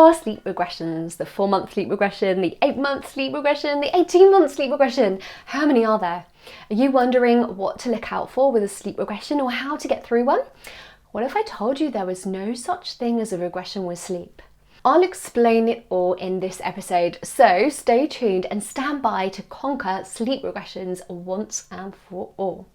are sleep regressions? The 4-month sleep regression, the 8-month sleep regression, the 18-month sleep regression. How many are there? Are you wondering what to look out for with a sleep regression or how to get through one? What if I told you there was no such thing as a regression with sleep? I'll explain it all in this episode, so stay tuned and stand by to conquer sleep regressions once and for all.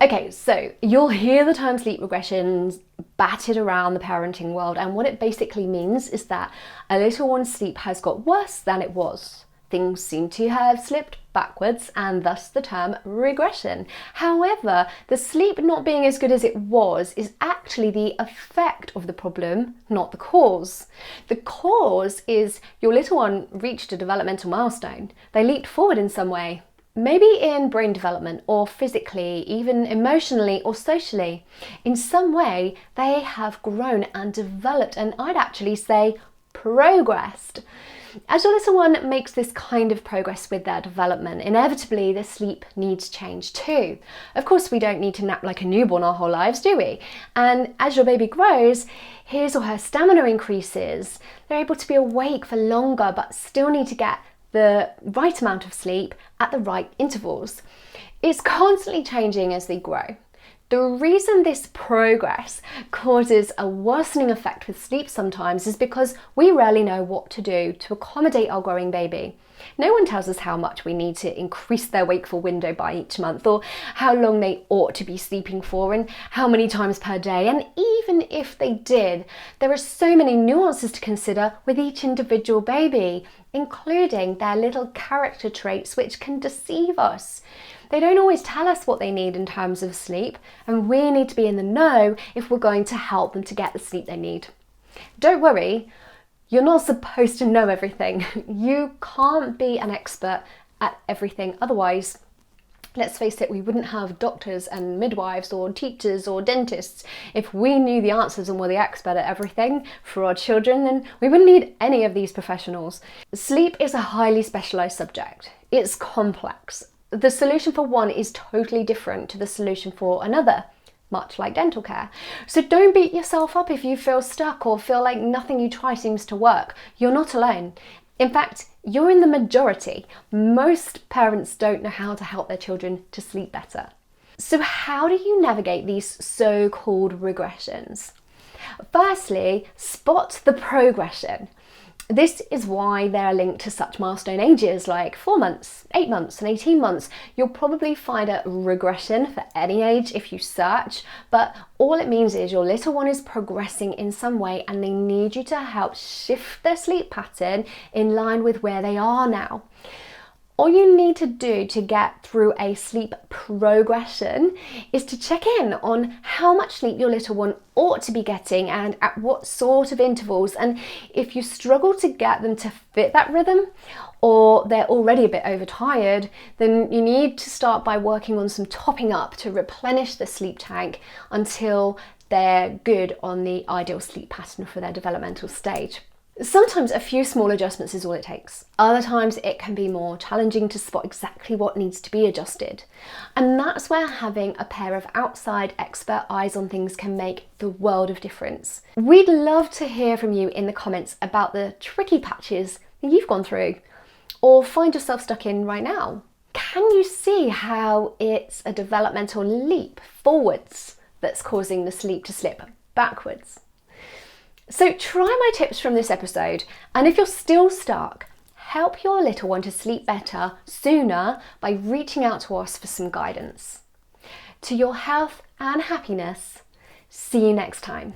Okay, so you'll hear the term sleep regressions batted around the parenting world, and what it basically means is that a little one's sleep has got worse than it was. Things seem to have slipped backwards, and thus the term regression. However, the sleep not being as good as it was is actually the effect of the problem, not the cause. The cause is your little one reached a developmental milestone. They leaped forward in some way. Maybe in brain development or physically, even emotionally or socially. In some way, they have grown and developed, and I'd actually say progressed. As your little one makes this kind of progress with their development, inevitably the sleep needs change too. Of course, we don't need to nap like a newborn our whole lives, do we? And as your baby grows, his or her stamina increases. They're able to be awake for longer, but still need to get the right amount of sleep at the right intervals. It's constantly changing as they grow. The reason this progress causes a worsening effect with sleep sometimes is because we rarely know what to do to accommodate our growing baby. No one tells us how much we need to increase their wakeful window by each month, or how long they ought to be sleeping for, and how many times per day. And even if they did, there are so many nuances to consider with each individual baby, including their little character traits which can deceive us. They don't always tell us what they need in terms of sleep, and we need to be in the know if we're going to help them to get the sleep they need. Don't worry, you're not supposed to know everything. You can't be an expert at everything. Otherwise, let's face it, we wouldn't have doctors and midwives or teachers or dentists. If we knew the answers and were the expert at everything for our children, then we wouldn't need any of these professionals. Sleep is a highly specialised subject. It's complex. The solution for one is totally different to the solution for another, much like dental care. So don't beat yourself up if you feel stuck or feel like nothing you try seems to work. You're not alone. In fact, you're in the majority. Most parents don't know how to help their children to sleep better. So how do you navigate these so-called regressions? Firstly, spot the progression. This is why they're linked to such milestone ages like 4 months, 8 months and 18 months. You'll probably find a regression for any age if you search, but all it means is your little one is progressing in some way and they need you to help shift their sleep pattern in line with where they are now. All you need to do to get through a sleep progression is to check in on how much sleep your little one ought to be getting and at what sort of intervals. And if you struggle to get them to fit that rhythm, or they're already a bit overtired, then you need to start by working on some topping up to replenish the sleep tank until they're good on the ideal sleep pattern for their developmental stage. Sometimes a few small adjustments is all it takes. Other times it can be more challenging to spot exactly what needs to be adjusted. And that's where having a pair of outside expert eyes on things can make the world of difference. We'd love to hear from you in the comments about the tricky patches that you've gone through or find yourself stuck in right now. Can you see how it's a developmental leap forwards that's causing the sleep to slip backwards? So try my tips from this episode, and if you're still stuck, help your little one to sleep better sooner by reaching out to us for some guidance. To your health and happiness, see you next time.